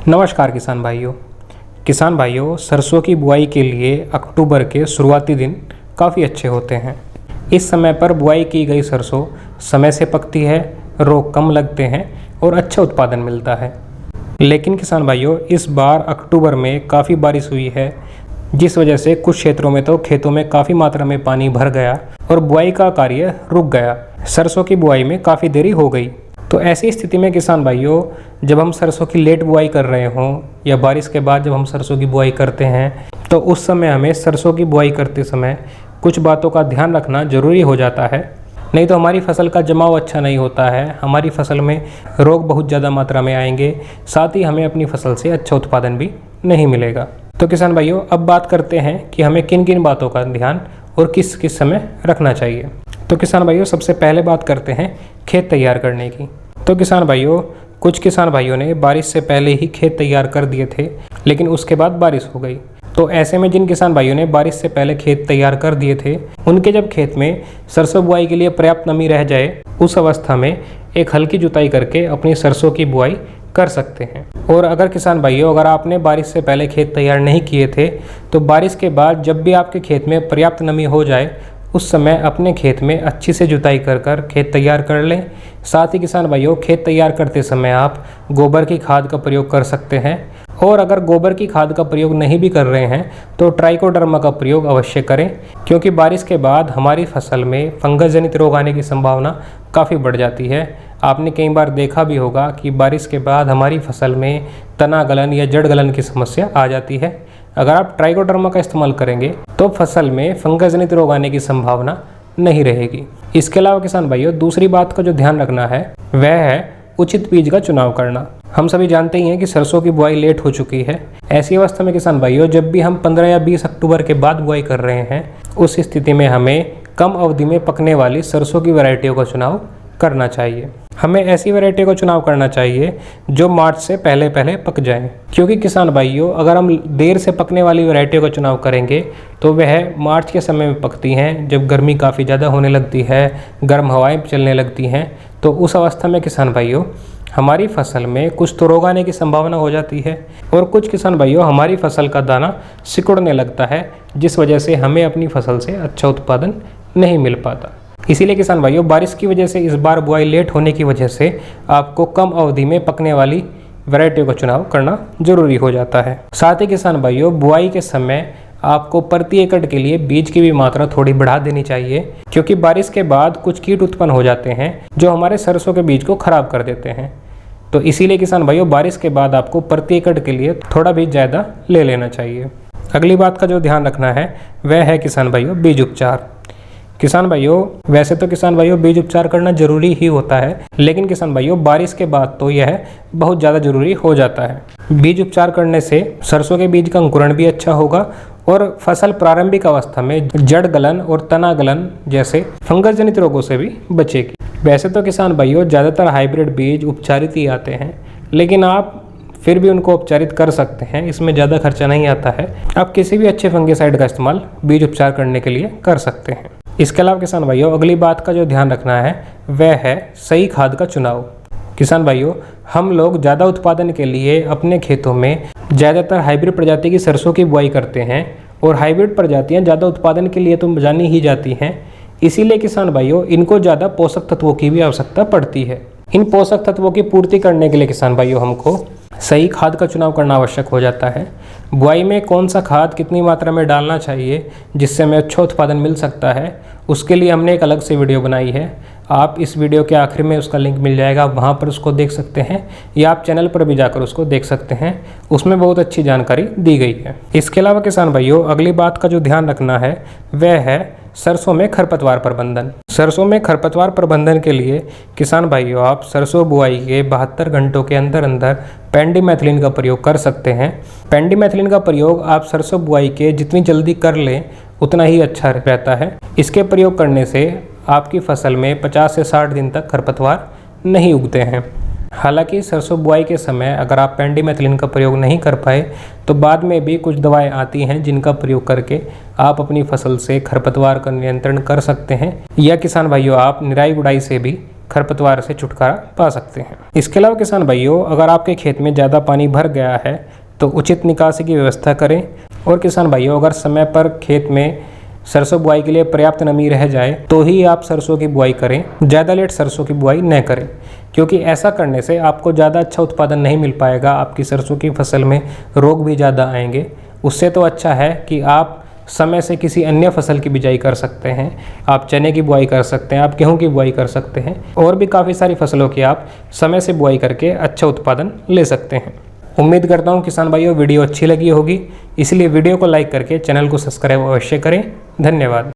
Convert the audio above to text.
नमस्कार किसान भाइयों, सरसों की बुआई के लिए अक्टूबर के शुरुआती दिन काफ़ी अच्छे होते हैं। इस समय पर बुआई की गई सरसों समय से पकती है, रोग कम लगते हैं और अच्छा उत्पादन मिलता है। लेकिन किसान भाइयों, इस बार अक्टूबर में काफ़ी बारिश हुई है, जिस वजह से कुछ क्षेत्रों में तो खेतों में काफ़ी मात्रा में पानी भर गया और बुआई का कार्य रुक गया। सरसों की बुआई में काफ़ी देरी हो गई। तो ऐसी स्थिति में किसान भाइयों, जब हम सरसों की लेट बुआई कर रहे हों या बारिश के बाद जब हम सरसों की बुआई करते हैं, तो उस समय हमें सरसों की बुआई करते समय कुछ बातों का ध्यान रखना ज़रूरी हो जाता है। नहीं तो हमारी फसल का जमाव अच्छा नहीं होता है, हमारी फसल में रोग बहुत ज़्यादा मात्रा में आएंगे, साथ ही हमें अपनी फसल से अच्छा उत्पादन भी नहीं मिलेगा। तो किसान भाइयों, अब बात करते हैं कि हमें किन किन बातों का ध्यान और किस किस समय रखना चाहिए। तो किसान भाइयों, सबसे पहले बात करते हैं खेत तैयार करने की। तो किसान भाइयों, कुछ किसान भाइयों ने बारिश से पहले ही खेत तैयार कर दिए थे, लेकिन उसके बाद बारिश हो गई। तो ऐसे में जिन किसान भाइयों ने बारिश से पहले खेत तैयार कर दिए थे, उनके जब खेत में सरसों बुआई के लिए पर्याप्त नमी रह जाए, उस अवस्था में एक हल्की जुताई करके अपनी सरसों की बुआई कर सकते हैं। और अगर किसान भाइयों, अगर आपने बारिश से पहले खेत तैयार नहीं किए थे, तो बारिश के बाद जब भी आपके खेत में पर्याप्त नमी हो जाए, उस समय अपने खेत में अच्छी से जुताई कर खेत तैयार कर लें। साथ ही किसान भाइयों, खेत तैयार करते समय आप गोबर की खाद का प्रयोग कर सकते हैं, और अगर गोबर की खाद का प्रयोग नहीं भी कर रहे हैं तो ट्राइकोडर्मा का प्रयोग अवश्य करें, क्योंकि बारिश के बाद हमारी फसल में फंगस जनित रोग आने की संभावना काफ़ी बढ़ जाती है। आपने कई बार देखा भी होगा कि बारिश के बाद हमारी फसल में तना गलन या जड़ गलन की समस्या आ जाती है। अगर आप ट्राइकोडर्मा का इस्तेमाल करेंगे तो फसल में फंगस जनित रोग आने की संभावना नहीं रहेगी। इसके अलावा किसान भाइयों, दूसरी बात का जो ध्यान रखना है वह है उचित बीज का चुनाव करना। हम सभी जानते ही हैं कि सरसों की बुआई लेट हो चुकी है। ऐसी अवस्था में किसान भाइयों, जब भी हम 15 या 20 अक्टूबर के बाद बुआई कर रहे हैं, उस स्थिति में हमें कम अवधि में पकने वाली सरसों की वैरायटियों का चुनाव करना चाहिए। हमें ऐसी वैरायटी का चुनाव करना चाहिए जो मार्च से पहले पहले पक जाएं, क्योंकि किसान भाइयों, अगर हम देर से पकने वाली वैरायटियों का चुनाव करेंगे तो वह मार्च के समय में पकती हैं, जब गर्मी काफ़ी ज़्यादा होने लगती है, गर्म हवाएं चलने लगती हैं। तो उस अवस्था में किसान भाइयों, हमारी फसल में कुछ तो रोग आने की संभावना हो जाती है, और कुछ किसान भाइयों, हमारी फसल का दाना सिकुड़ने लगता है, जिस वजह से हमें अपनी फसल से अच्छा उत्पादन नहीं मिल पाता। इसीलिए किसान भाइयों, बारिश की वजह से इस बार बुआई लेट होने की वजह से आपको कम अवधि में पकने वाली वैरायटियों का चुनाव करना जरूरी हो जाता है। साथ ही किसान भाइयों, बुआई के समय आपको प्रति एकड़ के लिए बीज की भी मात्रा थोड़ी बढ़ा देनी चाहिए, क्योंकि बारिश के बाद कुछ कीट उत्पन्न हो जाते हैं जो हमारे सरसों के बीज को खराब कर देते हैं। तो इसीलिए किसान भाइयों, बारिश के बाद आपको प्रति एकड़ के लिए थोड़ा बीज ज़्यादा ले लेना चाहिए। अगली बात का जो ध्यान रखना है वह है किसान भाइयों बीज उपचार। किसान भाइयों, वैसे तो किसान भाइयों बीज उपचार करना जरूरी ही होता है, लेकिन किसान भाइयों, बारिश के बाद तो यह बहुत ज़्यादा जरूरी हो जाता है। बीज उपचार करने से सरसों के बीज का अंकुरण भी अच्छा होगा और फसल प्रारंभिक अवस्था में जड़ गलन और तना गलन जैसे फंगस जनित रोगों से भी बचेगी। वैसे तो किसान भाइयों, ज़्यादातर हाइब्रिड बीज उपचारित ही आते हैं, लेकिन आप फिर भी उनको उपचारित कर सकते हैं, इसमें ज़्यादा खर्चा नहीं आता है। आप किसी भी अच्छे फंगिसाइड का इस्तेमाल बीज उपचार करने के लिए कर सकते हैं। इसके अलावा किसान भाइयों, अगली बात का जो ध्यान रखना है वह है सही खाद का चुनाव। किसान भाइयों, हम लोग ज़्यादा उत्पादन के लिए अपने खेतों में ज़्यादातर हाइब्रिड प्रजाति की सरसों की बुआई करते हैं, और हाइब्रिड प्रजातियां ज़्यादा उत्पादन के लिए तो जानी ही जाती हैं। इसीलिए किसान भाइयों, इनको ज़्यादा पोषक तत्वों की भी आवश्यकता पड़ती है। इन पोषक तत्वों की पूर्ति करने के लिए किसान भाइयों, हमको सही खाद का चुनाव करना आवश्यक हो जाता है। बुआई में कौन सा खाद कितनी मात्रा में डालना चाहिए जिससे हमें अच्छा उत्पादन मिल सकता है, उसके लिए हमने एक अलग से वीडियो बनाई है। आप इस वीडियो के आखिर में उसका लिंक मिल जाएगा, आप वहाँ पर उसको देख सकते हैं, या आप चैनल पर भी जाकर उसको देख सकते हैं। उसमें बहुत अच्छी जानकारी दी गई है। इसके अलावा किसान भाइयों, अगली बात का जो ध्यान रखना है वह है सरसों में खरपतवार प्रबंधन। सरसों में खरपतवार प्रबंधन के लिए किसान भाइयों, आप सरसों बुआई के 72 घंटों के अंदर अंदर पेंडिमेथिलिन का प्रयोग कर सकते हैं। पेंडिमेथिलिन का प्रयोग आप सरसों बुआई के जितनी जल्दी कर लें उतना ही अच्छा रहता है। इसके प्रयोग करने से आपकी फसल में 50 से 60 दिन तक खरपतवार नहीं उगते हैं। हालांकि सरसों बुआई के समय अगर आप पेंडिमेथिलिन का प्रयोग नहीं कर पाए तो बाद में भी कुछ दवाएं आती हैं जिनका प्रयोग करके आप अपनी फसल से खरपतवार का नियंत्रण कर सकते हैं, या किसान भाइयों, आप निराई गुड़ाई से भी खरपतवार से छुटकारा पा सकते हैं। इसके अलावा किसान भाइयों, अगर आपके खेत में ज़्यादा पानी भर गया है तो उचित निकासी की व्यवस्था करें। और किसान भाइयों, अगर समय पर खेत में सरसों बुआई के लिए पर्याप्त नमी रह जाए तो ही आप सरसों की बुआई करें। ज़्यादा लेट सरसों की बुआई न करें, क्योंकि ऐसा करने से आपको ज़्यादा अच्छा उत्पादन नहीं मिल पाएगा। आपकी सरसों की फसल में रोग भी ज़्यादा आएंगे। उससे तो अच्छा है कि आप समय से किसी अन्य फसल की बिजाई कर सकते हैं। आप चने की बुआई कर सकते हैं, आप गेहूं की बुआई कर सकते हैं, और भी काफ़ी सारी फसलों की आप समय से बुआई करके अच्छा उत्पादन ले सकते हैं। उम्मीद करता हूं किसान भाइयों वीडियो अच्छी लगी होगी, इसलिए वीडियो को लाइक करके चैनल को सब्सक्राइब अवश्य करें। धन्यवाद।